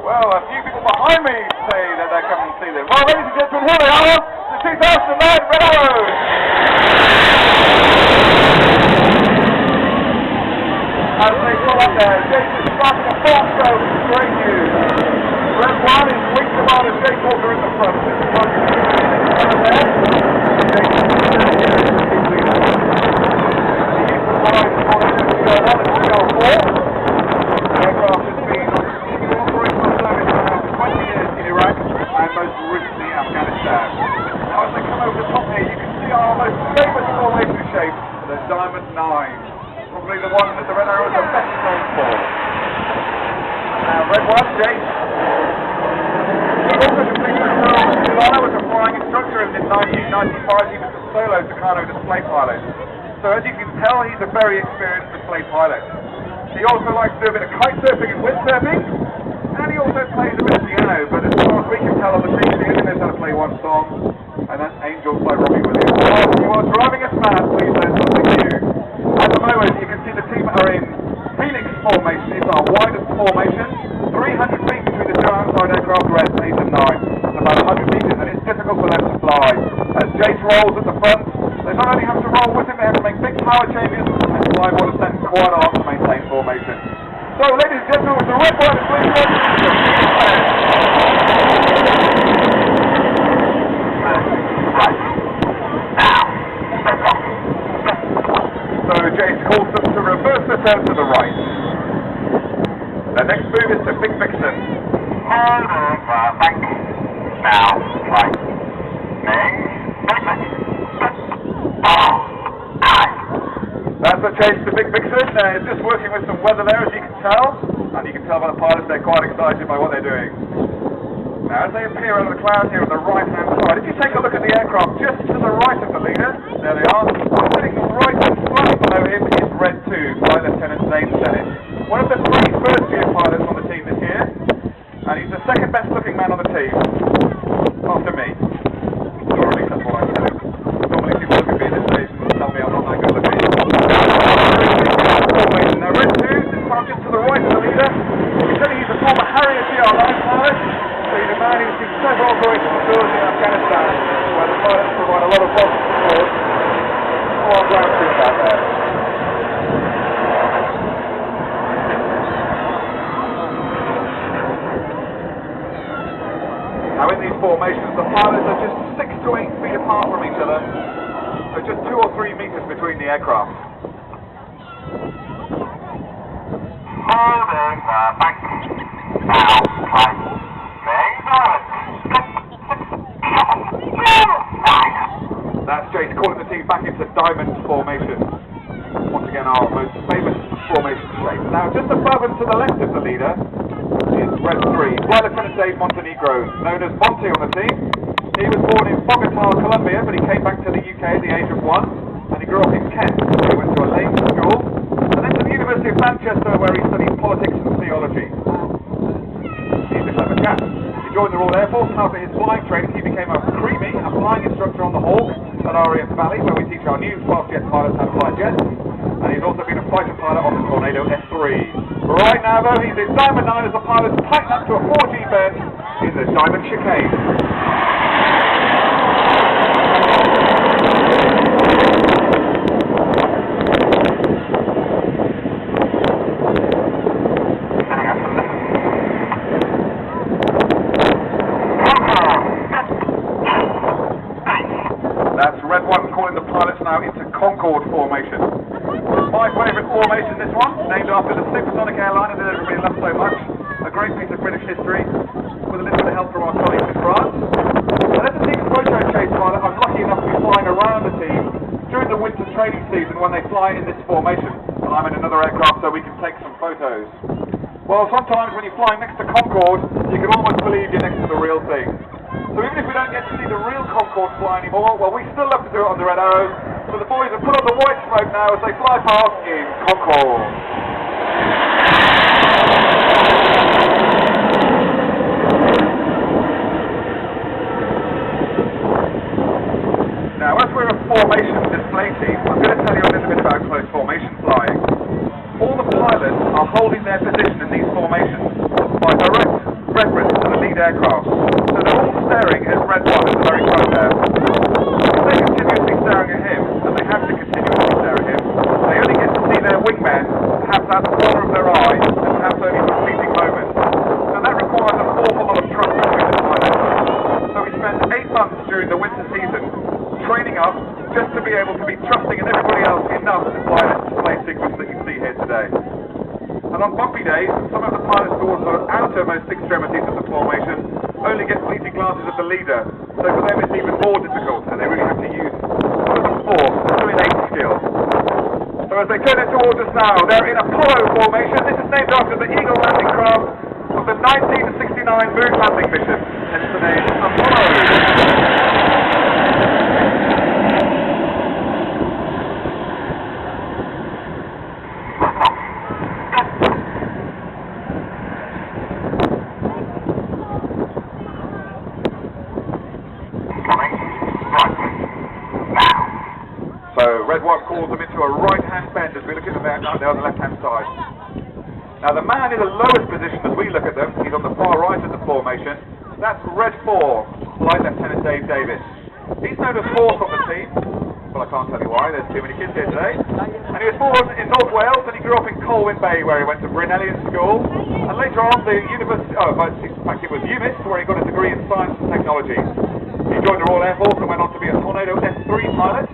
Well, a few people behind me say that they're coming to see them. Well, ladies and gentlemen, here they are, the 2009 Red Arrows! As they pull up there, Jake is starting a fast show, which is great news. Red 1 is waiting while there's Jake Walker in the front. This is one there. Jake is here as the team leader. He used to fly for CR1 and CR4. The aircraft has been on continual operational service for now for 20 years in Iraq and most recently Afghanistan. Now as they come over the top here, you can see our most famous formation shape, the Diamond 9. Probably the one that the Red Arrows are best known for. Now, Red 1, Jake. He also completed his role in Milano as a flying instructor, and in 1995 he was a solo Tucano display pilot. So as you can tell, he's a very experienced display pilot. He also likes to do a bit of kite surfing and windsurfing, and he also plays a bit of piano, but as far as we can tell on the team, he only knows how to play one song, and that's Angels by Robbie Williams. Well, you are driving us mad, please learn something new. At the moment, you can see the team are in Phoenix formation. It's our widest formation. 300 feet between the two outside aircraft, Reds 8 and 9. It's about 100 meters, and it's difficult for them to fly. As Jace rolls at the front, they not only have to roll with him, they have to make big power changes and fly more than quite hard to maintain formation. So, ladies and gentlemen, with the Red, White, and Blue shirts, so Jace calls them to reverse the turn to the right. The next move is to Big Vixen. Back. Now, right. That's a change to Big Vixen. It's just working with some weather there, as you can tell. And you can tell by the pilots they're quite excited by what they're doing. Now, as they appear out of the clouds here on the right-hand side, if you take a look at the aircraft just to the right of the leader, there they are. Sitting right and slightly below him is Red 2, Flight Lieutenant Zane Bennett. One of the 3 first-year pilots on the team this year, and he's the second best-looking man on the team, after me. Or at least that's what I tell him. Normally people look at me at this stage and tell me I'm not that good looking. Now, Red 2, this time just to the right of the leader. You can tell he's a former Harrier GR9 pilot. He's a man who's seen several operational tours in Afghanistan, where the pilots provide a lot of welcome support for our ground troops out there. Now in these formations, the pilots are just 6 to 8 feet apart from each other, so just 2 or 3 meters between the aircraft. Back. Now, right. That's Jace calling the team back into Diamond formation. Once again, our most famous formation shape. Now, just above and to the left of the leader is Red 3, Flight Lieutenant Dave Montenegro, known as Monty on the team. He was born in Bogota, Colombia, but he came back to the UK at the age of 1, and he grew up in Kent. He went to a lame school, and then to the University of Manchester, where he studied politics and theology. He's a clever chap. He joined the Royal Air Force, and after his flying training, he became a flying instructor on the Hawk at RAF Valley, where we teach our new fast jet pilots how to fly jets. And he's also been a fighter pilot on the Tornado S3. Right now, though, he's in Diamond 9 as the pilot tightened up to a 4G bend in the Diamond Chicane. That's Red 1 calling the pilots now into Concorde formation. My favourite formation, this one, named after the supersonic airliner that everybody loves so much. A great piece of British history, with a little bit of help from our colleagues in France. And as a team photo chase pilot, I'm lucky enough to be flying around the team during the winter training season when they fly in this formation. And I'm in another aircraft so we can take some photos. Well, sometimes when you're flying next to Concorde, you can almost believe you're next to the real thing. So even if we don't get to see the real Concorde fly anymore, well, we still love to do it on the Red Arrows. So the boys have put on the white smoke now as they fly past in Concorde. Now, as we're a formation display team, I'm going to tell you a little bit about close formation flying. All the pilots are holding their position in these formations by direct reference to the lead aircraft. So they're all staring at Red 1 at the very front there. If they're continuously staring at him, and they have to continuously stare at him, they only get to see their wingman perhaps out the corner of their eye and perhaps only for fleeting moments. So that requires an awful lot of trust between the pilots. So we spent 8 months during the winter season training up just to be able to be trusting in everybody else enough to fly this display sequence that you see here today. And on bumpy days, some of the pilots towards the outermost extremities of the formation only get fleeting glances of the leader, so for them it's even more difficult, and they really have to use a lot of force to innate skill. So as they turn it towards us now, they're in Apollo formation. This is named after the Eagle landing craft of the 1969 moon landing mission, hence the name Apollo. So Red 1 calls them into a right-hand bend as we look at them there on the left-hand side. Now the man in the lowest position as we look at them, he's on the far right of the formation. That's Red 4, Flight Lieutenant Dave Davis. He's known as fourth on the team. Well, I can't tell you why, there's too many kids here today. And he was born in North Wales, and he grew up in Colwyn Bay, where he went to Brynellian School. And later on, the university, in fact it was UMIS, where he got a degree in Science and Technology. He joined the Royal Air Force and went on to be a Tornado S3 pilot.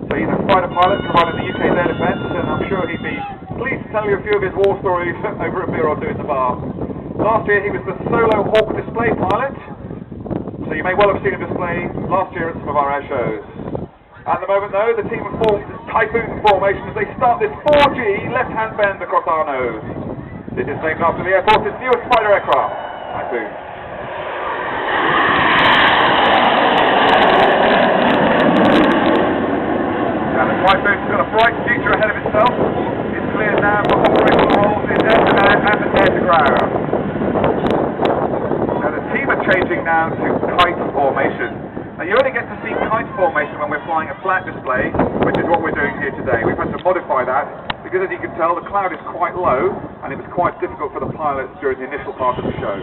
So he's a fighter pilot providing the UK's air defence, and I'm sure he'd be pleased to tell you a few of his war stories over a beer or two in the bar. Last year he was the solo Hawk display pilot, so you may well have seen him display last year at some of our air shows. At the moment though, the team have formed Typhoon formation as they start this 4G left-hand bend across our nose. This is named after the Air Force's newest fighter aircraft, Typhoon. Now the Typhoon's got a bright future ahead of itself. It's cleared now for operational roles in air-to-air and air-to-ground. Now the team are changing now to kite formation. Now you only get to see kite formation when we're flying a flat display, which is what we're doing here today. We've had to modify that because, as you can tell, the cloud is quite low and it was quite difficult for the pilots during the initial part of the show.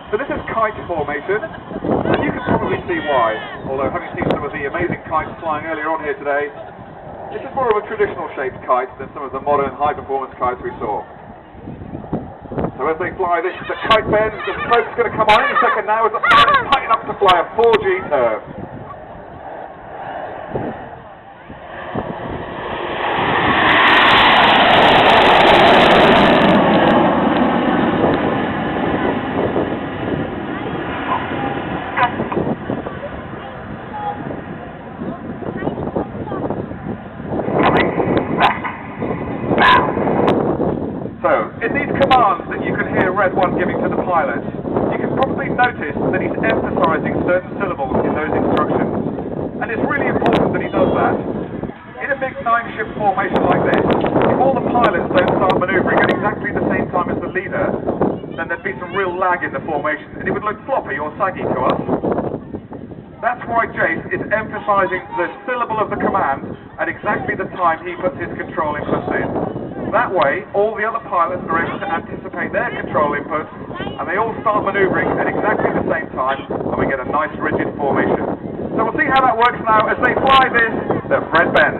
So this is kite formation, and you can probably see why, although having seen some of the amazing kites flying earlier on here today, this is more of a traditional shaped kite than some of the modern high-performance kites we saw. So as they fly this, the kite bend, the smoke's going to come on any second now as the pilot tighten up to fly a 4G turn. So, in these commands that you can hear Red 1 giving to the pilots, you can probably notice that he's emphasising certain syllables in those instructions. And it's really important that he does that. In a big 9-ship formation like this, if all the pilots don't start manoeuvring at exactly the same time as the leader, then there'd be some real lag in the formation, and it would look floppy or saggy to us. That's why Jace is emphasising the syllable of the command at exactly the time he puts his control inputs in. That way, all the other pilots are able to anticipate their control inputs, and they all start manoeuvring at exactly the same time, and we get a nice rigid formation. So we'll see how that works now as they fly this, the Red Bend.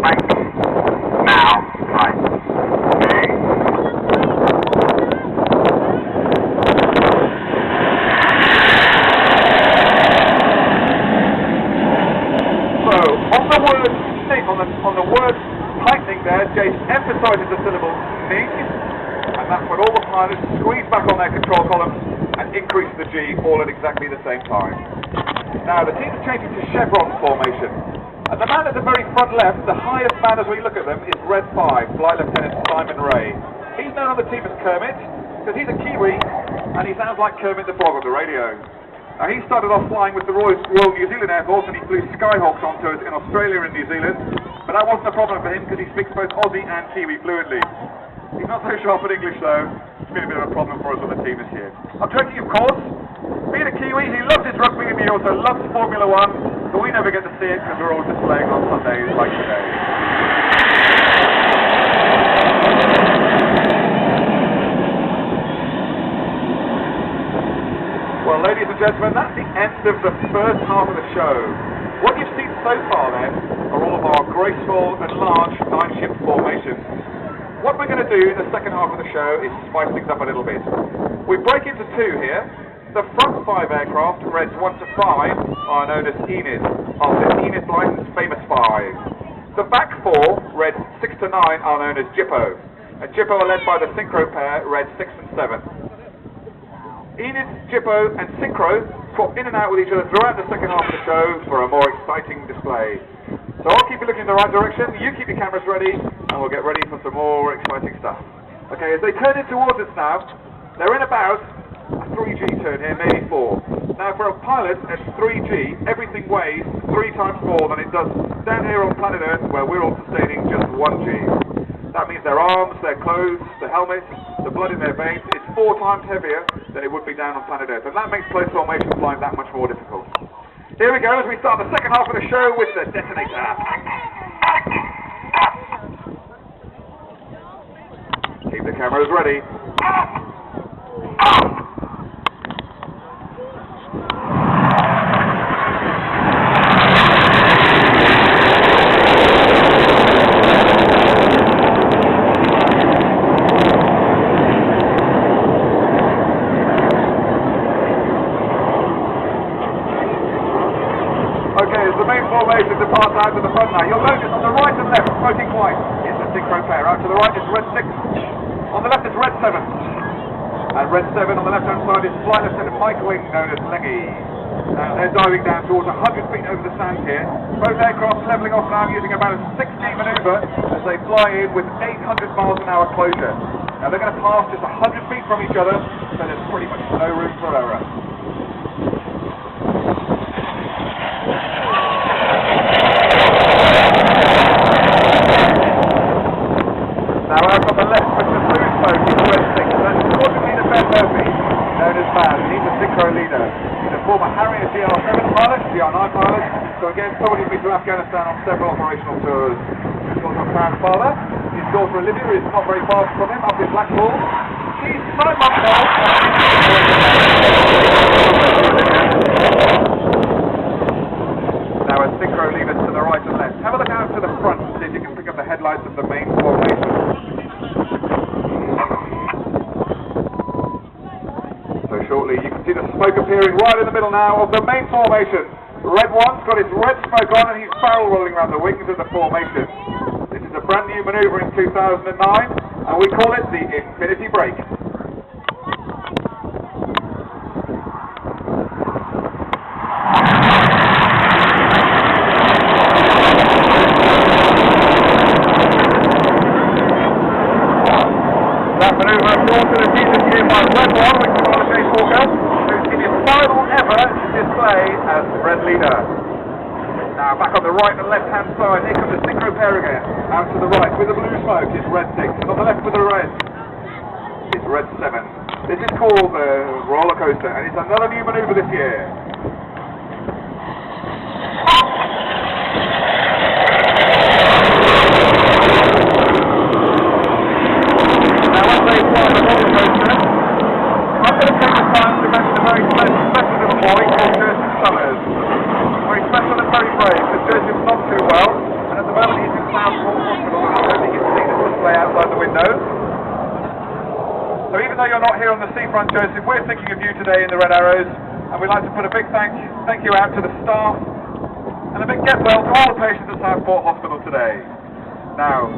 Right. Now. Right. So, on the word tightening there, Jace emphasises the syllable ning, and that's when all the pilots squeeze back on their control columns and increase the G all at exactly the same time. Now the team's changing to chevron formation, and the man at the very front left, the highest man as we look at them, is Red 5, Flight Lieutenant Simon Ray. He's known on the team as Kermit, because he's a Kiwi, and he sounds like Kermit the Frog on the radio. Now he started off flying with the Royal New Zealand Air Force, and he flew Skyhawks on tours in Australia and New Zealand, but that wasn't a problem for him because he speaks both Aussie and Kiwi fluently. He's not so sharp at English though. It's been a bit of a problem for us on the team this year. I'm joking, of course. Being a Kiwi, he loves his rugby and he also loves Formula 1, but we never get to see it because we're all displaying on Sundays like today. ladies and gentlemen, that's the end of the first half of the show. What you've seen so far then are all of our graceful and large 9-ship formations. What we're going to do in the second half of the show is spice things up a little bit. We break into two here. The front 5 aircraft, reds 1 to 5, are known as Enid, of the Enid Blyton's famous 5. The back 4, reds 6 to 9, are known as Jippo. And Jippo are led by the synchro pair, reds 6 and 7. Enid, Jippo and Synchro swap in and out with each other throughout the second half of the show for a more exciting display. So I'll keep you looking in the right direction, you keep your cameras ready, and we'll get ready for some more exciting stuff. Okay, as they turn in towards us now, they're in about a 3G turn here, maybe 4. Now for a pilot at 3G, everything weighs 3 times more than it does down here on planet Earth, where we're all sustaining just 1G. That means their arms, their clothes, the helmets, the blood in their veins is 4 times heavier than it would be down on planet Earth. And that makes close formation flying that much more difficult. Here we go as we start the second half of the show with the detonator. Keep the cameras ready. Formation to pass out to the front now. You'll notice on the right and left, smoking white, is the synchro pair. Out to the right is red 6. On the left is red 7. And red 7 on the left-hand side is flight lieutenant Mike Wing, known as Leggy. They're diving down towards 100 feet over the sand here. Both aircraft levelling off now using about a 6G manoeuvre as they fly in with 800 miles an hour closure. Now they're going to pass just 100 feet from each other, so there's pretty much no room for error. Now out on the left with the blue smoke is red 6. That's Squadron Leader Ben Murphy, known as Baz. He's the synchro leader. He's a former Harrier GR7 pilot, GR9 pilot, so again someone who's been to Afghanistan on several operational tours. He's got a proud father. His daughter Olivia is not very far from him, up in Blackpool. She's 9 months old. Now as synchro leaders to the right and left. Have a look out to the front and see if you can pick up the headlights of the main formation. So shortly you can see the smoke appearing right in the middle now of the main formation. Red 1's got his red smoke on and he's barrel rolling around the wings of the formation. This is a brand new manoeuvre in 2009 and we call it the Infinity Break. That manoeuvre is also repeated here by Red 1, which is on the Chase Walker, who's in his final ever display as Red Leader. Now back on the right and left hand side, here comes the synchro pair again. Out to the right with the blue smoke is Red 6, and on the left with the red is Red 7. This is called the roller coaster, and it's another new manoeuvre this year. So even though you're not here on the seafront, Joseph, we're thinking of you today in the Red Arrows, and we'd like to put a big thank you out to the staff, and a big get well to all the patients at Southport Hospital today. Now,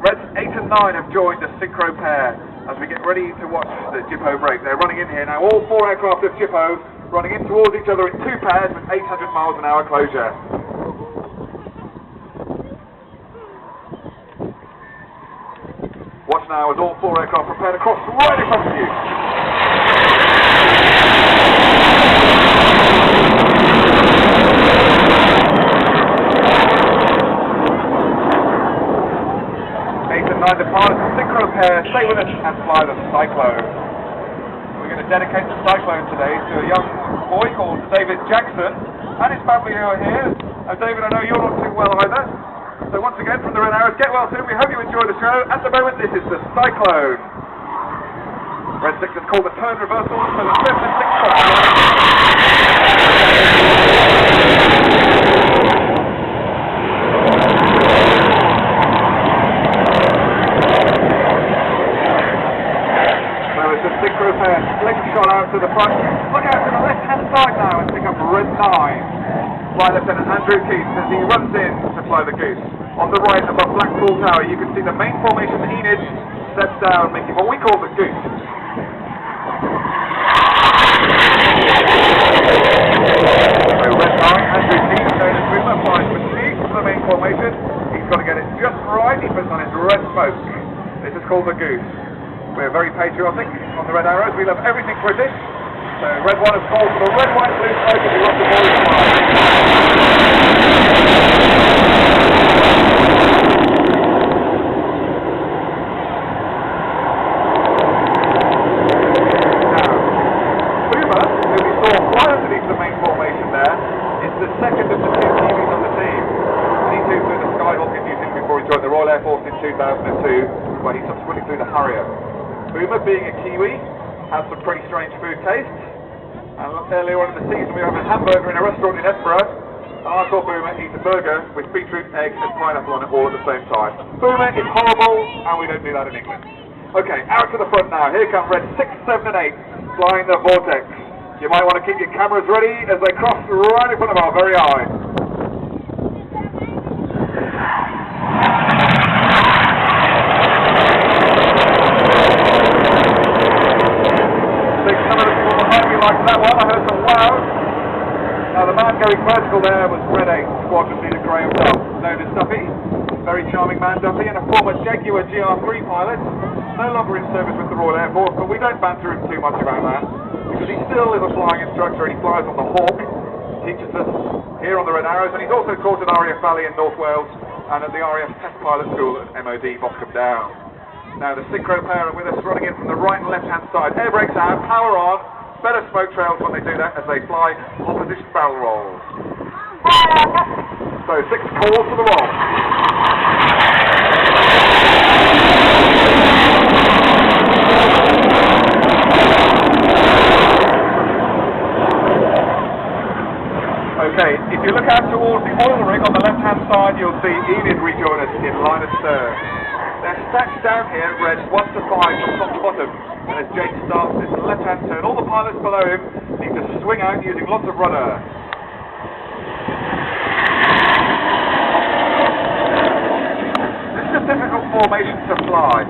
Reds 8 and 9 have joined the synchro pair as we get ready to watch the Jippo break. They're running in here now, all 4 aircraft of Jippo running in towards each other in 2 pairs with 800 miles an hour closure. Watch now as all 4 aircraft prepare to cross right in front of you. 8 and 9 depart the synchro pair, stay with us and fly the Cyclone. We're going to dedicate the Cyclone today to a young boy called David Jackson and his family who are here. David, I know you're not too well either. So once again from the Red Arrows, get well soon. We hope you enjoy the show. At the moment, this is the Cyclone. Red 6 is called the turn reversal, so the 5th and 6th spots. Synchro pair, slingshot out to the front. Look out to the left-hand side now and pick up Red 9. Flight Lieutenant Andrew Keith as he runs in to fly the goose. On the right above Blackpool Tower you can see the main formation Enid steps down, making what we call the goose. So Red 9, Andrew Keith, known as Boomer, flies with Keith to the main formation. He's got to get it just right, he puts on his red smoke. This is called the goose. We're very patriotic on the Red Arrows. We love everything British. So Red 1 is called for the red, white, blue smoke as we want the boys to fly. Now, Boomer, who we saw fly underneath the main formation there, is the second of the two Kiwis on the team. He too flew the Skyhawk in New Zealand before he joined the Royal Air Force in 2002, where he subsequently flew the Harrier. Boomer, being a Kiwi, has some pretty strange food tastes. And earlier on in the season we were having a hamburger in a restaurant in Edinburgh, and I saw Boomer eat a burger with beetroot, eggs and pineapple on it all at the same time. Boomer is horrible, and we don't do that in England. Okay, out to the front now. Here come Red 6, 7 and 8, flying the Vortex. You might want to keep your cameras ready as they cross right in front of our very eyes. That one, I heard some wow. Now the man going vertical there was Red 8 Squadron Leader Graham Duff, known as Duffy. Very charming man Duffy, and a former Jaguar GR3 pilot, no longer in service with the Royal Air Force, but we don't banter him too much about that, because he still is a flying instructor and he flies on the Hawk, teaches us here on the Red Arrows, and he's also taught at RAF Valley in North Wales, and at the RAF Test Pilot School at MOD Boscombe Down. Now the synchro pair are with us, running in from the right and left hand side. Air brakes out, power on. Better smoke trails when they do that as they fly opposition barrel rolls. So 6 calls to the roll. Okay, if you look out towards the oil rig on the left hand side you'll see Enid rejoin us in line of stern. They're stacked down here, Red 1 to 5 from top to bottom, and as James starts this left-hand turn, all the pilots below him need to swing out using lots of rudder. This is a difficult formation to fly.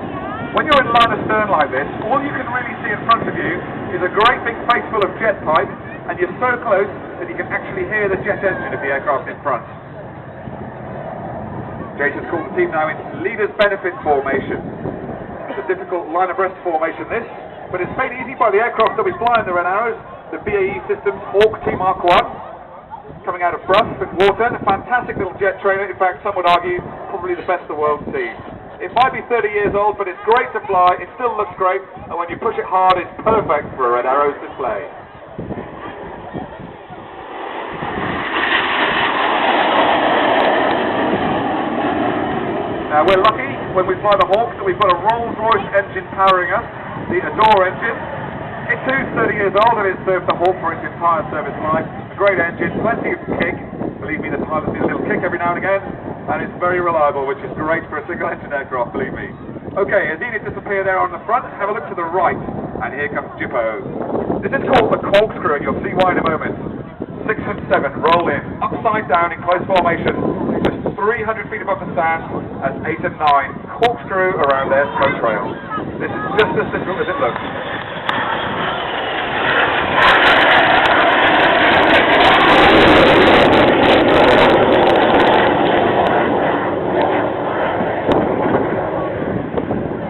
When you're in line of stern like this, all you can really see in front of you is a great big face full of jet pipe, and you're so close that you can actually hear the jet engine of the aircraft in front. Jason's called the team now in Leaders Benefit formation. It's a difficult line abreast formation this, but it's made easy by the aircraft that we fly in the Red Arrows, the BAE Systems Hawk T Mark 1, coming out of Bruff and Water, a fantastic little jet trainer, in fact some would argue probably the best the world's seen. It might be 30 years old, but it's great to fly, it still looks great, and when you push it hard it's perfect for a Red Arrows display. Now we're lucky when we fly the Hawk that we've got a Rolls-Royce engine powering us, the Adore engine. It too is 30 years old and it's served the Hawk for its entire service life. A great engine, plenty of kick. Believe me, the pilots need a little kick every now and again, and it's very reliable, which is great for a single-engine aircraft, believe me. Okay, as Enid disappear there on the front, have a look to the right, and here comes Jippo. This is called the corkscrew, and you'll see why in a moment. 6 and 7, roll in, upside down in close formation, just 300 feet above the sand, as 8 and 9 corkscrew around their smoke trail. This is just as difficult as it looks.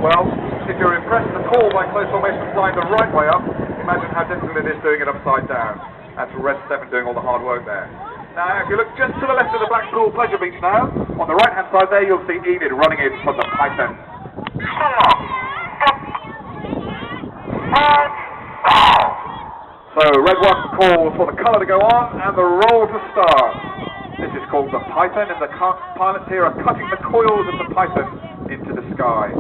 Well, if you're impressed at all by close formation flying the right way up, imagine how difficult it is doing it upside down. That's Red 7 doing all the hard work there. Now, if you look just to the left of the Blackpool Pleasure Beach now, on the right-hand side there, you'll see Enid running in from the Python. So, Red 1 calls for the colour to go on and the roll to start. This is called the Python, and the pilots here are cutting the coils of the Python into the sky.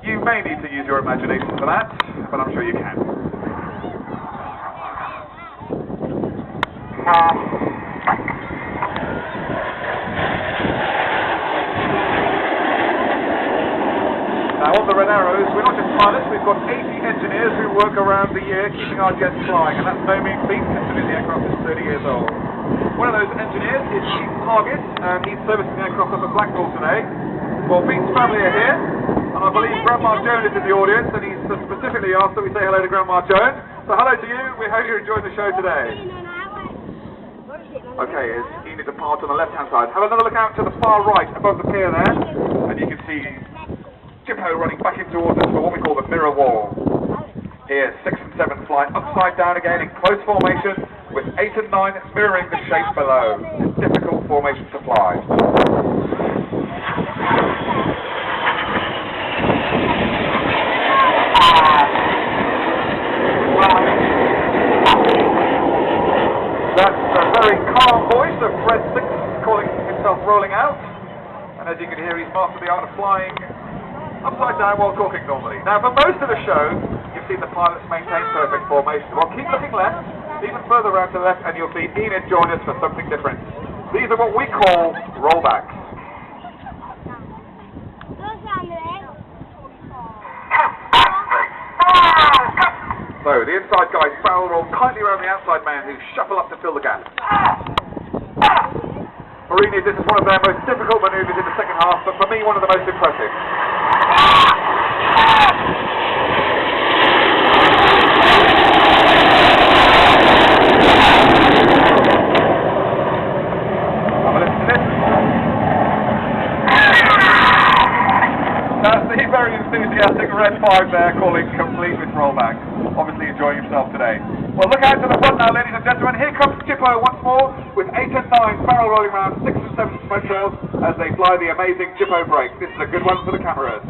You may need to use your imagination for that. but I'm sure you can. Now on the Red Arrows, we're not just pilots, we've got 80 engineers who work around the year keeping our jets flying, and that's no mean feat considering the aircraft is 30 years old. One of those engineers is Chief Target, and he's servicing the aircraft up at Blackpool today. Well, Pete's family are here, and I believe Grandma Joan is in the audience, and he's specifically asked that we say hello to Grandma Joan. So hello to you, we hope you're enjoying the show today. Okay, as Enid departs on the left-hand side, have another look out to the far right above the pier there, and you can see Jippo running back in towards us for what we call the mirror wall. Here, 6 and 7 fly upside down again in close formation, with 8 and 9 mirroring the shape below. Difficult formation to fly. That's a very calm voice of Fred 6 calling himself rolling out. And as you can hear, he's mastered the art of flying upside down while talking normally. Now, for most of the show, you've seen the pilots maintain perfect formation. Well, keep looking left, even further around to the left, and you'll see Enid join us for something different. These are what we call rollbacks. So, the inside guys barrel roll tightly around the outside man who shuffle up to fill the gap. For Enid, this is one of their most difficult manoeuvres in the second half, but for me, one of the most impressive. That's the very enthusiastic Red 5 there calling complete with rollback. Obviously enjoying himself today. Well, look out to the front now, ladies and gentlemen. Here comes Jippo once more with 8 and 9 barrel rolling round 6 and 7 spread trails as they fly the amazing Jippo break. This is a good one for the cameras.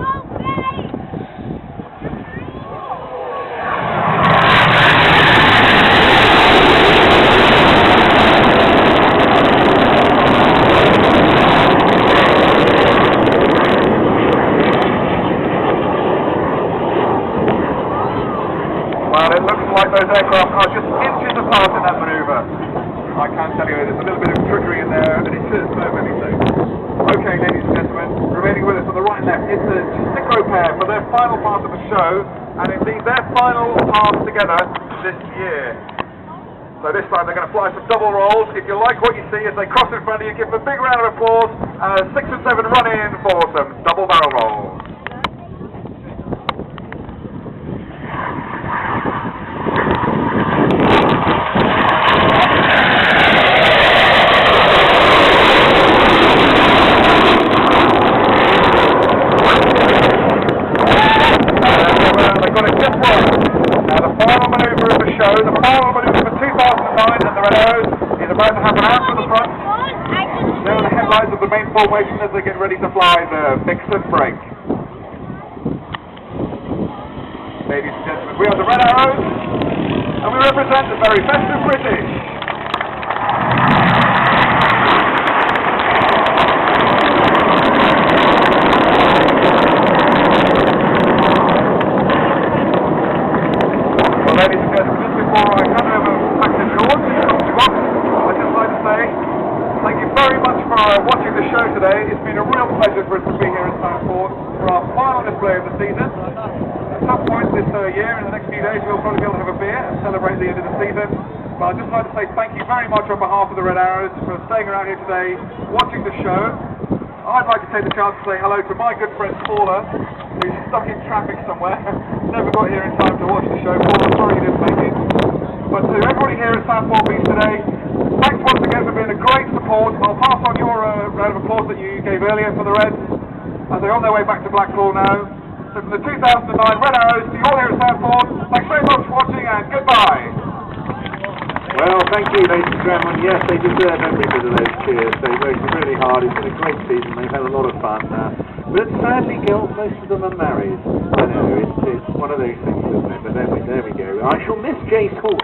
Well, it looks like those aircraft are just inches apart in that manoeuvre. I can tell you there's a little bit of trickery in there, and it should serve anything. Okay, ladies and gentlemen, remaining with us on the right and left is the synchro pair for their final part of the show, and indeed their final part together this year. So this time they're going to fly some double rolls. If you like what you see as they cross in front of you, give them a big round of applause as 6 and 7 run in for some double barrel rolls. The final manoeuvre for 2009 and the Red Arrows is about to happen out to the front. There are the headlights of the main formation as they get ready to fly the mix and break. Ladies and gentlemen, we are the Red Arrows, and we represent the very best of British. Ladies and gentlemen, just before I hand over back to George, I'd just like to say thank you very much for watching the show today. It's been a real pleasure for us to be here at Southport for our final display of the season. At some point this year, in the next few days, we'll probably be able to have a beer and celebrate the end of the season. But I'd just like to say thank you very much on behalf of the Red Arrows for staying around here today, watching the show. I'd like to take the chance to say hello to my good friend Paula, who's stuck in traffic somewhere. Never got here in time to watch the show. Paula, sorry you didn't make it. But to everybody here at Southport Beach today, thanks once again for being a great support. I'll pass on your round of applause that you gave earlier for the Reds as they're on their way back to Blackpool now. So from the 2009 Red Arrows to you all here at Southport, thanks very much for watching and goodbye. Well, thank you, ladies and gentlemen. Yes, they deserve every bit of those cheers. They worked really hard. It's been a great season. They've had a lot of fun. But sadly, girls, most of them are married. I know, it's one of those things, isn't it? But there we go. I shall miss Jay Hawke.